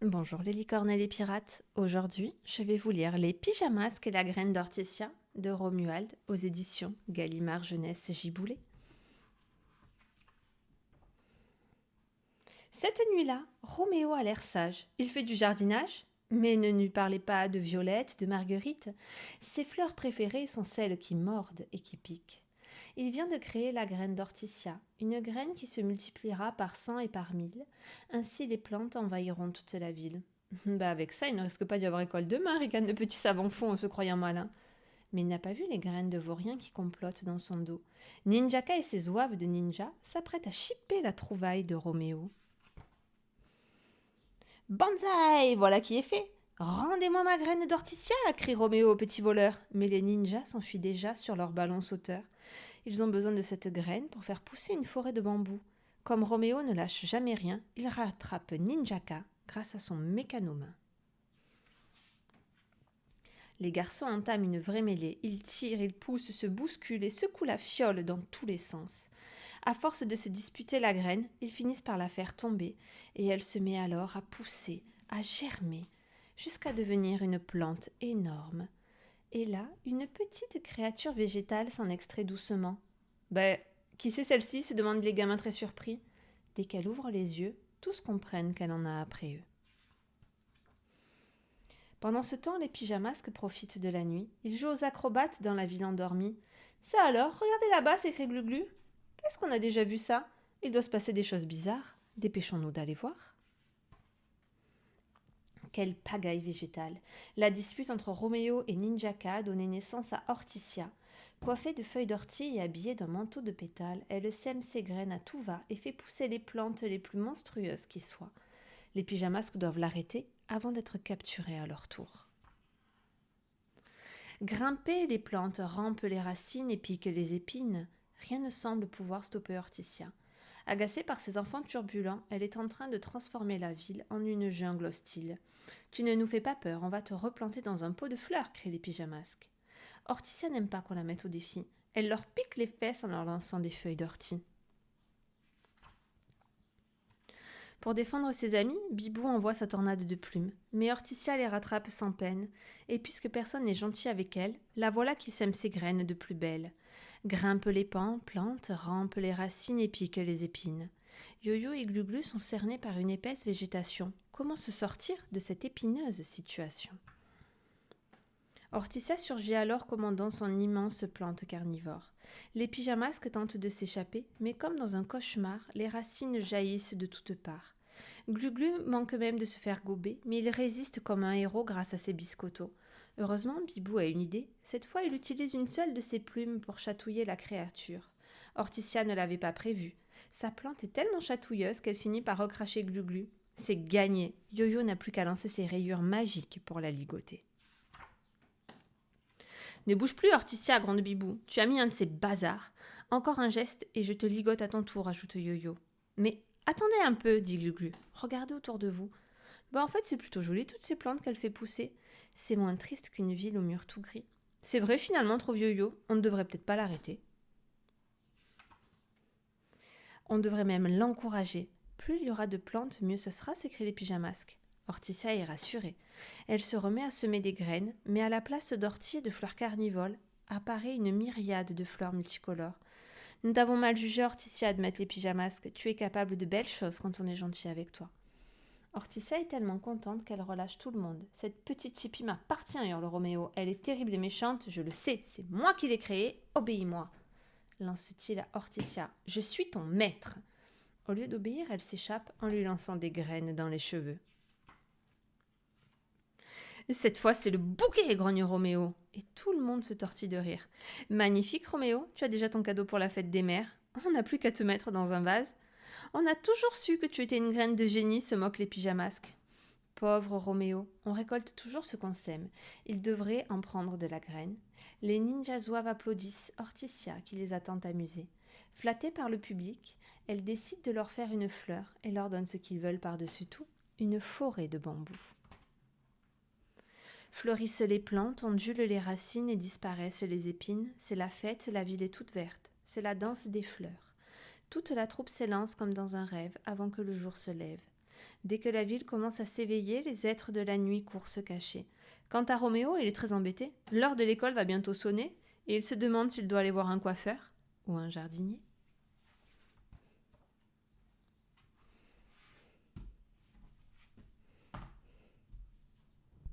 Bonjour les licornes et les pirates. Aujourd'hui, je vais vous lire Les Pyjamasques et la graine d'Orticia de Romuald aux éditions Gallimard Jeunesse Giboulet. Cette nuit-là, Roméo a l'air sage. Il fait du jardinage, mais ne lui parlez pas de violettes, de marguerites. Ses fleurs préférées sont celles qui mordent et qui piquent. Il vient de créer la graine d'Orticia, une graine qui se multipliera par 100 et par 1000. Ainsi les plantes envahiront toute la ville. Avec ça, il ne risque pas d'y avoir école demain, ricane le petit savant fou en se croyant malin. Mais il n'a pas vu les graines de vaurien qui complotent dans son dos. Ninjaka et ses zouaves de ninja s'apprêtent à chipper la trouvaille de Roméo. Banzai, voilà qui est fait. Rendez-moi ma graine d'Orticia, crie Roméo au petit voleur. Mais les ninjas s'enfuient déjà sur leur ballon sauteur. Ils ont besoin de cette graine pour faire pousser une forêt de bambous. Comme Roméo ne lâche jamais rien, il rattrape Ninjaka grâce à son mécanomain. Les garçons entament une vraie mêlée. Ils tirent, ils poussent, se bousculent et secouent la fiole dans tous les sens. À force de se disputer la graine, ils finissent par la faire tomber, et elle se met alors à pousser, à germer, jusqu'à devenir une plante énorme. Et là, une petite créature végétale s'en extrait doucement. Ben, qui c'est celle-ci se demandent les gamins très surpris. Dès qu'elle ouvre les yeux, tous comprennent qu'elle en a après eux. Pendant ce temps, les pyjamasques profitent de la nuit. Ils jouent aux acrobates dans la ville endormie. Ça alors, regardez là-bas, s'écrie Gluglu. Qu'est-ce qu'on a déjà vu ça? Il doit se passer des choses bizarres. Dépêchons-nous d'aller voir. Quelle pagaille végétale! La dispute entre Roméo et Ninjaka donnait naissance à Orticia. Coiffée de feuilles d'ortie et habillée d'un manteau de pétales, elle sème ses graines à tout va et fait pousser les plantes les plus monstrueuses qui soient. Les pyjamasques doivent l'arrêter avant d'être capturés à leur tour. Grimper, les plantes rampent les racines et piquent les épines. Rien ne semble pouvoir stopper Orticia. Agacée par ses enfants turbulents, elle est en train de transformer la ville en une jungle hostile. Tu ne nous fais pas peur, on va te replanter dans un pot de fleurs, crient les pyjamasques. Orticia n'aime pas qu'on la mette au défi. Elle leur pique les fesses en leur lançant des feuilles d'ortie. Pour défendre ses amis, Bibou envoie sa tornade de plumes, mais Orticia les rattrape sans peine, et puisque personne n'est gentil avec elle, la voilà qui sème ses graines de plus belle. Grimpe les pans, plante, rampe les racines et pique les épines. Yo-Yo et Glu-Glu sont cernés par une épaisse végétation. Comment se sortir de cette épineuse situation? Orticia surgit alors commandant son immense plante carnivore. Les pyjamasques tentent de s'échapper, mais comme dans un cauchemar, les racines jaillissent de toutes parts. Glu-Glu manque même de se faire gober, mais il résiste comme un héros grâce à ses biscottos. Heureusement, Bibou a une idée. Cette fois, il utilise une seule de ses plumes pour chatouiller la créature. Orticia ne l'avait pas prévu. Sa plante est tellement chatouilleuse qu'elle finit par recracher Glu-Glu. C'est gagné. Yo-Yo n'a plus qu'à lancer ses rayures magiques pour la ligoter. Ne bouge plus, Orticia, grande Bibou. Tu as mis un de ces bazars. Encore un geste et je te ligote à ton tour, ajoute Yo-Yo. Mais attendez un peu, dit Glu-Glu. Regardez autour de vous. En fait, c'est plutôt joli toutes ces plantes qu'elle fait pousser. C'est moins triste qu'une ville au mur tout gris. C'est vrai finalement, trouve Yo-Yo. On ne devrait peut-être pas l'arrêter. On devrait même l'encourager. Plus il y aura de plantes, mieux ce sera, s'écrient les pyjamasques. Orticia est rassurée. Elle se remet à semer des graines, mais à la place d'orties et de fleurs carnivoles, apparaît une myriade de fleurs multicolores. Nous t'avons mal jugé, Orticia, admettent les pyjamasques. Tu es capable de belles choses quand on est gentil avec toi. Orticia est tellement contente qu'elle relâche tout le monde. Cette petite chipie m'appartient, hurle Roméo. Elle est terrible et méchante, je le sais, c'est moi qui l'ai créée, obéis-moi. Lance-t-il à Orticia. Je suis ton maître. Au lieu d'obéir, elle s'échappe en lui lançant des graines dans les cheveux. Cette fois, c'est le bouquet, grogne Roméo. Et tout le monde se tortille de rire. Magnifique, Roméo, tu as déjà ton cadeau pour la fête des mères. On n'a plus qu'à te mettre dans un vase. On a toujours su que tu étais une graine de génie, se moquent les pyjamasques. Pauvre Roméo, on récolte toujours ce qu'on sème. Il devrait en prendre de la graine. Les ninjas zouaves applaudissent Orticia qui les a tant amusés. Flattée par le public, elle décide de leur faire une fleur et leur donne ce qu'ils veulent par-dessus tout, une forêt de bambous. Fleurissent les plantes, ondulent les racines et disparaissent les épines. C'est la fête, la ville est toute verte. C'est la danse des fleurs. Toute la troupe s'élance comme dans un rêve avant que le jour se lève. Dès que la ville commence à s'éveiller, les êtres de la nuit courent se cacher. Quant à Roméo, il est très embêté. L'heure de l'école va bientôt sonner et il se demande s'il doit aller voir un coiffeur ou un jardinier.